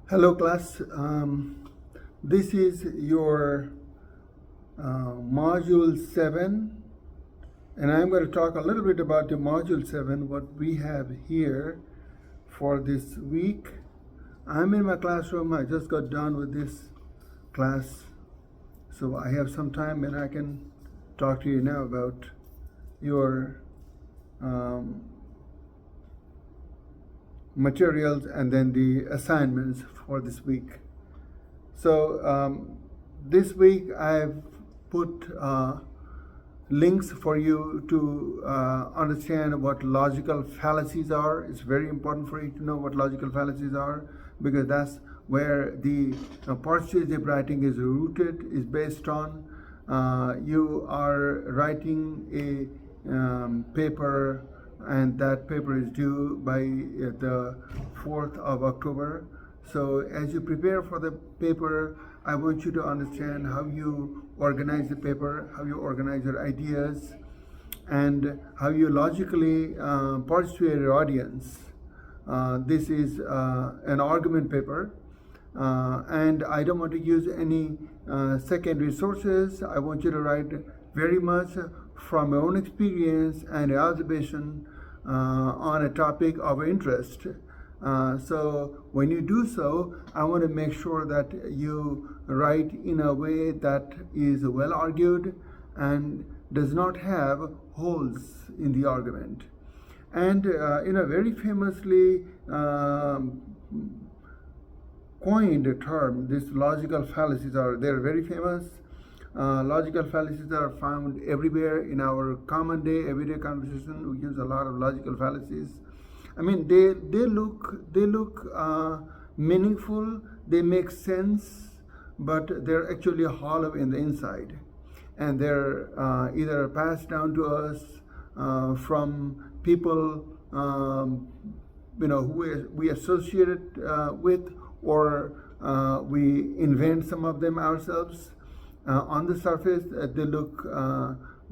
Hello class, this is your module 7 and I'm going to talk a little bit about the module 7, what we have here for this week. I'm in my classroom. I just got done with this class, so I have some time and I can talk to you now about your materials and then the assignments for this week. So this week I've put links for you to understand what logical fallacies are. It's very important for you to know what logical fallacies are, because that's where the persuasive writing is rooted, is based on. You are writing a paper, and that paper is due by the 4th of October. So as you prepare for the paper, I want you to understand how you organize the paper, how you organize your ideas, and how you logically persuade your audience. This is an argument paper, and I don't want to use any secondary sources. I want you to write very much from your own experience and observation on a topic of interest. So when you do so, I want to make sure that you write in a way that is well argued and does not have holes in the argument. And in a very famously coined term, these logical fallacies they're very famous. Logical fallacies are found everywhere in our common day, everyday conversation. We use a lot of logical fallacies. I mean, they look meaningful. They make sense, but they're actually hollow in the inside, and they're either passed down to us from people who we associate it with, or we invent some of them ourselves. On the surface, they look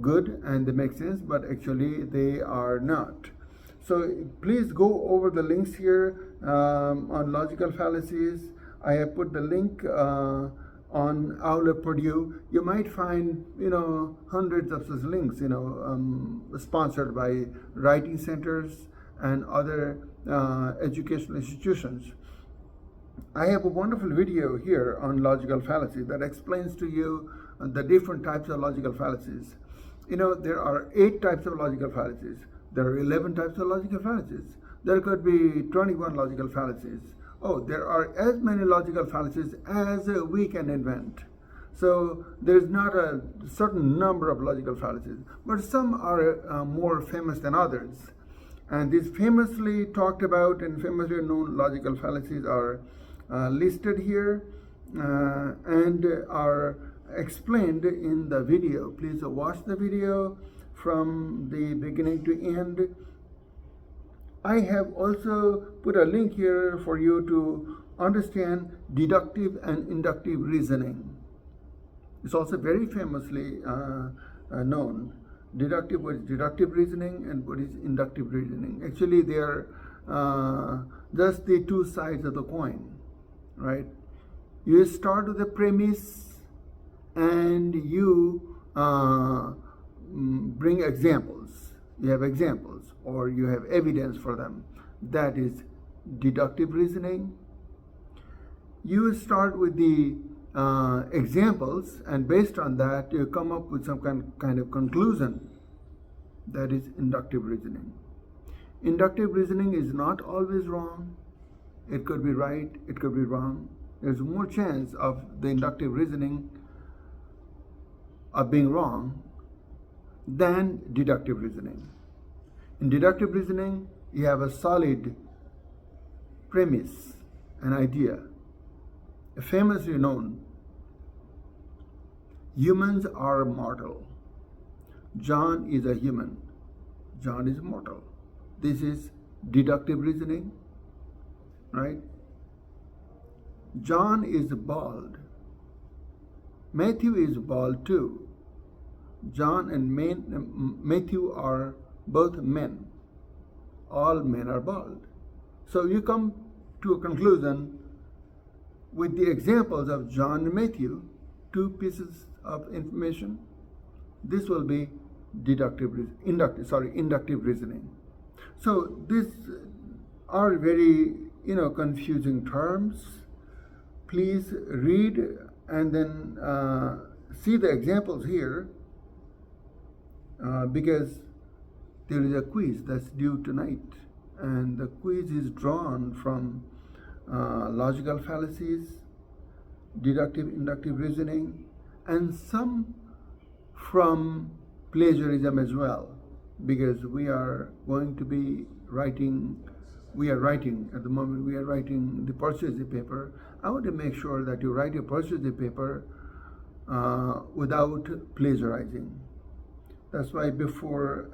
good and they make sense, but actually they are not. So please go over the links here on logical fallacies. I have put the link on Aula Purdue. You might find hundreds of such links, sponsored by writing centers and other educational institutions. I have a wonderful video here on logical fallacy that explains to you the different types of logical fallacies. There are 8 types of logical fallacies. There are 11 types of logical fallacies. There could be 21 logical fallacies. Oh, there are as many logical fallacies as we can invent. So there's not a certain number of logical fallacies, but some are more famous than others. And these famously talked about and famously known logical fallacies are listed here and are explained in the video. Please watch the video from the beginning to end. I have also put a link here for you to understand deductive and inductive reasoning. It's also very famously known. What is deductive reasoning and what is inductive reasoning? Actually, they are just the two sides of the coin, right? You start with a premise and you bring examples. You have examples or you have evidence for them. That is deductive reasoning. You start with the examples, and based on that you come up with some kind of conclusion. That is inductive reasoning. Inductive reasoning is not always wrong. It could be right, it could be wrong. There's more chance of the inductive reasoning of being wrong than deductive reasoning. In deductive reasoning, you have a solid premise, an idea. Famously known, humans are mortal. John is a human. John is mortal. This is deductive reasoning, right? John is bald. Matthew is bald too. John and Matthew are both men. All men are bald. So you come to a conclusion with the examples of John and Matthew, 2 pieces of information. This will be inductive reasoning. So these are very confusing terms. Please read and then see the examples here, because there is a quiz that's due tonight, and the quiz is drawn from logical fallacies, deductive inductive reasoning, and some from plagiarism as well, because we are writing at the moment, we are writing the persuasive paper. I want to make sure that you write your persuasive paper without plagiarizing. That's why before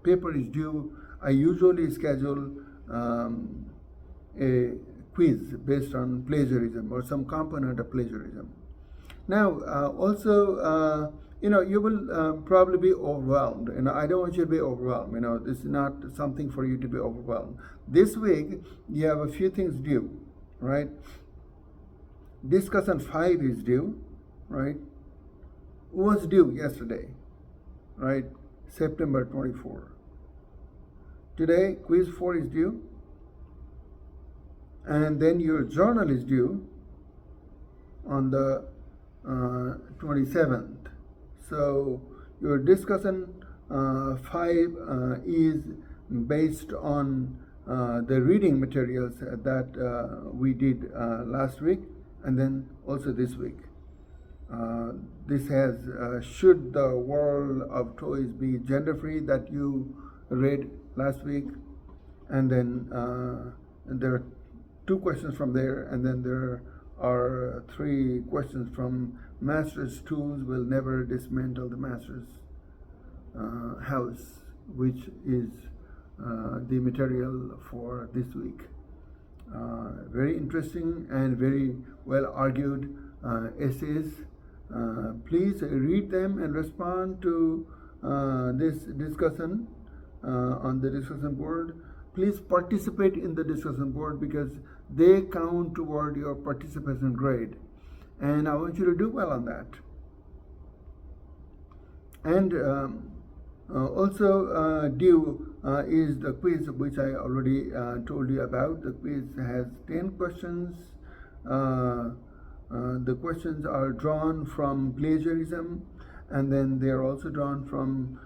paper is due, I usually schedule a quiz based on plagiarism or some component of plagiarism. Now, also, you will probably be overwhelmed. I don't want you to be overwhelmed. This is not something for you to be overwhelmed. This week, you have a few things due, right? Discussion 5 is due, right? Was due yesterday, right? September 24. Today, quiz 4 is due. And then your journal is due on the 27th. So your discussion 5 is based on the reading materials that we did last week, and then also this week. This has Should the World of Toys Be Gender-Free, that you read last week, and then there are 2 questions from there, and then there are 3 questions from Master's Tools Will Never Dismantle the Master's House, which is the material for this week. Very interesting and very well argued essays. Please read them and respond to this discussion on the discussion board. Please participate in the discussion board, because they count toward your participation grade, and I want you to do well on that. And also due is the quiz, which I already told you about. The quiz has 10 questions. The questions are drawn from plagiarism, and then they are also drawn from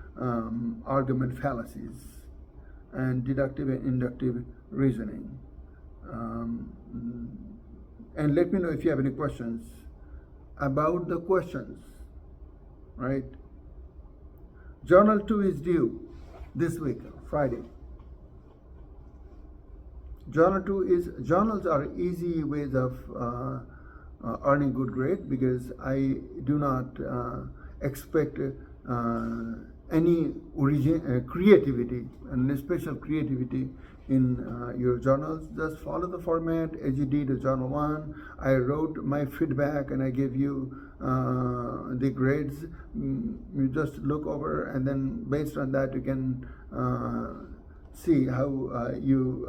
argument fallacies and deductive and inductive reasoning. And let me know if you have any questions about the questions, right? Journal 2 is due this week, Friday. Journals are easy ways of earning good grade, because I do not expect any creativity, and special creativity in your journals. Just follow the format as you did the journal 1. I wrote my feedback and I gave you the grades. You just look over, and then based on that you can see how you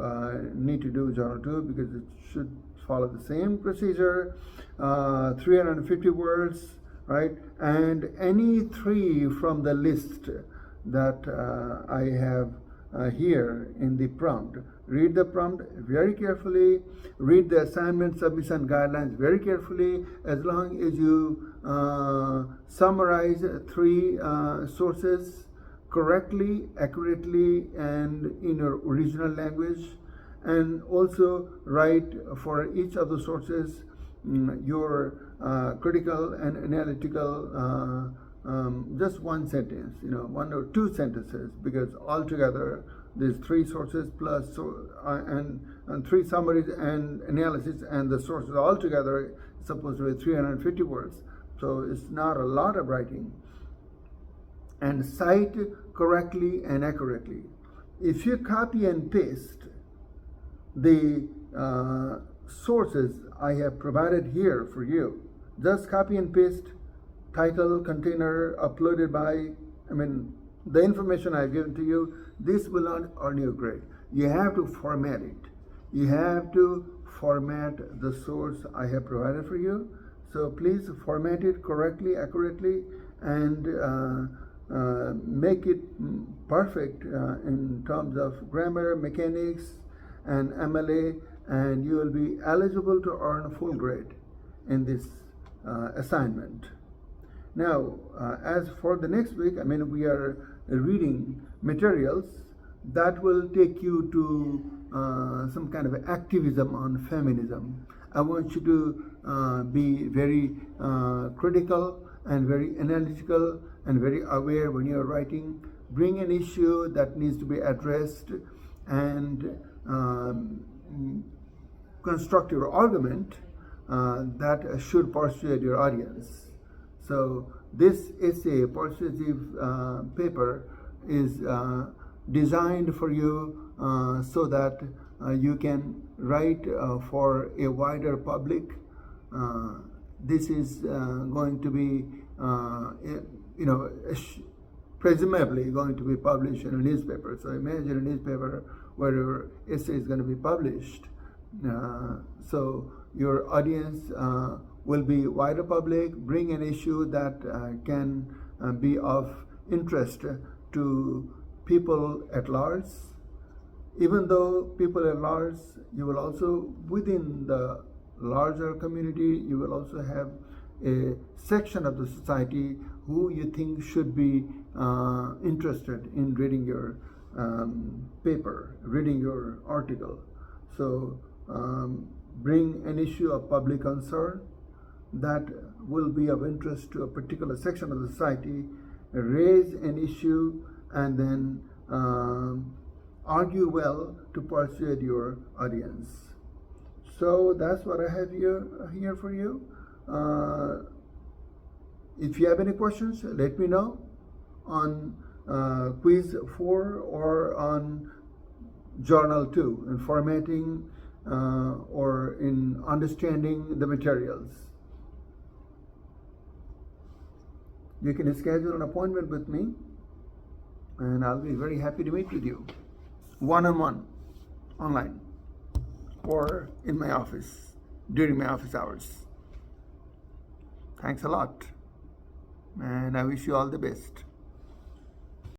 need to do journal 2, because it should follow the same procedure. 350 words, right? And any 3 from the list that I have here in the prompt. Read the prompt very carefully. Read the assignment submission guidelines very carefully. As long as you summarize 3 sources correctly, accurately, and in your original language, and also write for each of the sources your critical and analytical, just 1 sentence, 1 or 2 sentences, because altogether there's 3 sources plus and 3 summaries and analysis, and the sources altogether is supposed to be 350 words. So it's not a lot of writing. And cite correctly and accurately. If you copy and paste the sources I have provided here for you, just copy and paste title, container, uploaded by, the information I've given to you, this will not earn you a grade. You have to format it. you have to format the source I have provided for you. So please format it correctly, accurately, and make it perfect in terms of grammar, mechanics, and MLA, and you will be eligible to earn a full grade in this assignment. Now, as for the next week, we are reading materials that will take you to some kind of activism on feminism. I want you to be very critical and very analytical and very aware when you're writing. Bring an issue that needs to be addressed and construct your argument that should persuade your audience. So this essay, persuasive paper, is designed for you so that you can write for a wider public. This is going to be, presumably going to be published in a newspaper. So imagine a newspaper where your essay is going to be published. So your audience will be wider public. Bring an issue that can be of interest to people at large. Even though people at large, you will also, within the larger community, you will also have a section of the society who you think should be interested in reading your paper, reading your article. So bring an issue of public concern that will be of interest to a particular section of the society, raise an issue, and then argue well to persuade your audience. So that's what I have here for you. If you have any questions, let me know on quiz 4 or on journal 2 in formatting or in understanding the materials. You can schedule an appointment with me, and I'll be very happy to meet with you one-on-one, online, or in my office during my office hours. Thanks a lot, and I wish you all the best.